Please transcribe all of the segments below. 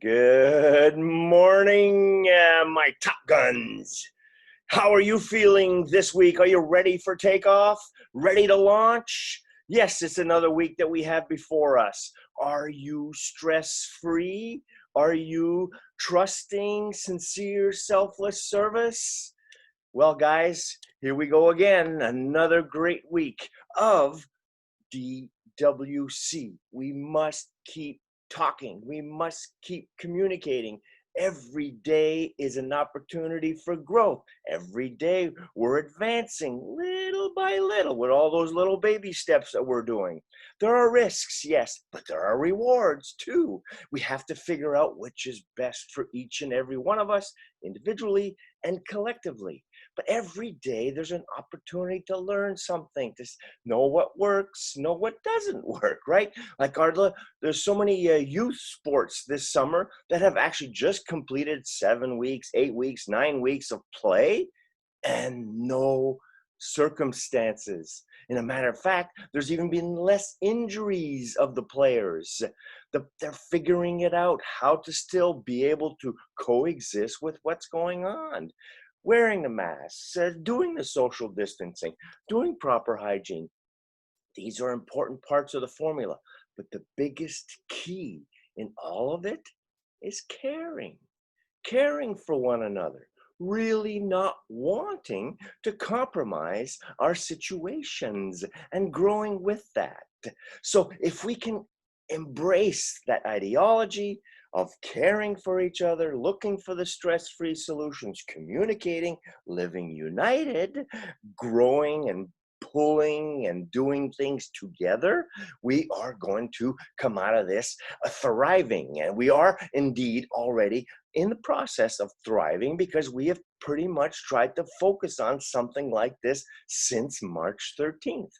Good morning, my Top Guns. How are you feeling this week? Are you ready for takeoff? Ready to launch? Yes, it's another week that we have before us. Are you stress-free? Are you trusting, sincere, selfless service? Well, guys, here we go again. Another great week of DWC. We must keep talking. We must keep communicating. Every day is an opportunity for growth. Every day we're advancing little by little with all those little baby steps that we're doing. There are risks, yes, but there are rewards too. We have to figure out which is best for each and every one of us individually and collectively. But every day there's an opportunity to learn something, to know what works, know what doesn't work, right? Like there's so many youth sports this summer that have actually just completed 7 weeks, 8 weeks, 9 weeks of play and no circumstances. In a matter of fact, there's even been less injuries of the players. They're figuring it out how to still be able to coexist with what's going on. Wearing the masks, doing the social distancing, doing proper hygiene. These are important parts of the formula, but the biggest key in all of it is caring for one another, really not wanting to compromise our situations and growing with that. So if we can embrace that ideology of caring for each other, looking for the stress-free solutions, communicating, living united, growing and pulling and doing things together, we are going to come out of this thriving. And we are indeed already in the process of thriving because we have pretty much tried to focus on something like this since March 13th.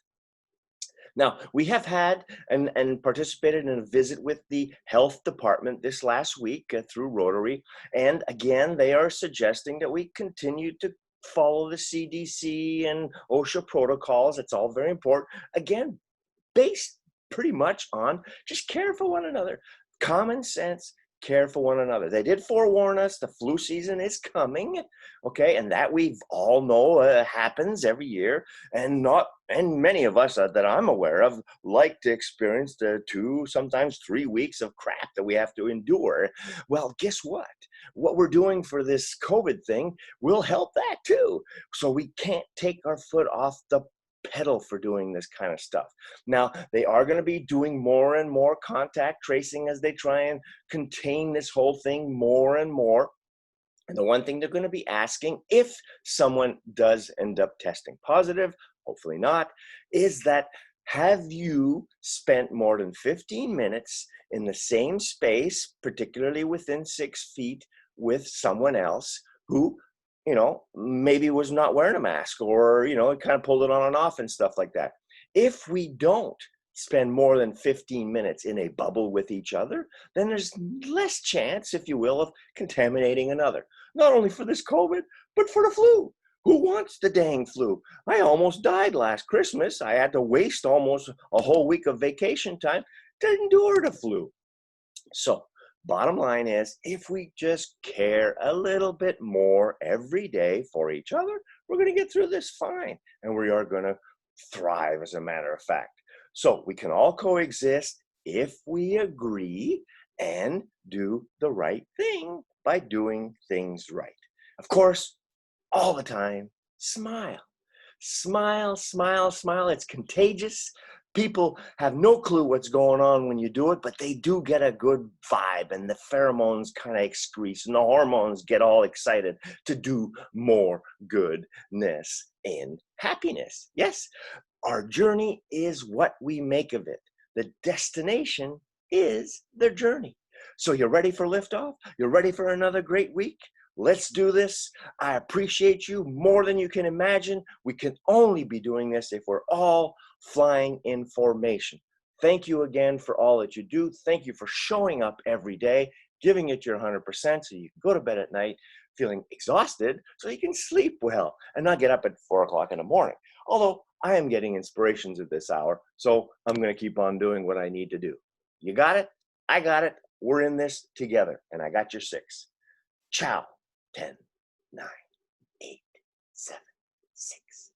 Now, we have had and participated in a visit with the health department this last week through Rotary. And again, they are suggesting that we continue to follow the CDC and OSHA protocols. It's all very important. Again, based pretty much on just care for one another. Common sense, care for one another. They did forewarn us the flu season is coming, okay, and that we all know happens every year, and many of us that I'm aware of like to experience the 2, sometimes 3 weeks of crap that we have to endure. Well, guess what? What we're doing for this COVID thing will help that too. So we can't take our foot off the pedal for doing this kind of stuff. Now, they are going to be doing more and more contact tracing as they try and contain this whole thing more and more. And the one thing they're going to be asking, if someone does end up testing positive, hopefully not, is that have you spent more than 15 minutes in the same space, particularly within 6 feet, with someone else who maybe was not wearing a mask or, it kind of pulled it on and off and stuff like that. If we don't spend more than 15 minutes in a bubble with each other, then there's less chance, if you will, of contaminating another. Not only for this COVID, but for the flu. Who wants the dang flu? I almost died last Christmas. I had to waste almost a whole week of vacation time to endure the flu. So, bottom line is, if we just care a little bit more every day for each other, we're going to get through this fine. And we are going to thrive, as a matter of fact. So, we can all coexist if we agree and do the right thing by doing things right. Of course, all the time, smile. Smile, smile, smile. It's contagious. People have no clue what's going on when you do it, but they do get a good vibe, and the pheromones kind of excrete, and the hormones get all excited to do more goodness and happiness. Yes, our journey is what we make of it. The destination is the journey. So you're ready for liftoff? You're ready for another great week? Let's do this. I appreciate you more than you can imagine. We can only be doing this if we're all flying in formation. Thank you again for all that you do. Thank you for showing up every day, giving it your 100% so you can go to bed at night feeling exhausted so you can sleep well and not get up at 4 o'clock in the morning. Although I am getting inspirations at this hour, so I'm going to keep on doing what I need to do. You got it? I got it. We're in this together, and I got your 6. Ciao. 10, 9, 8, 7, 6.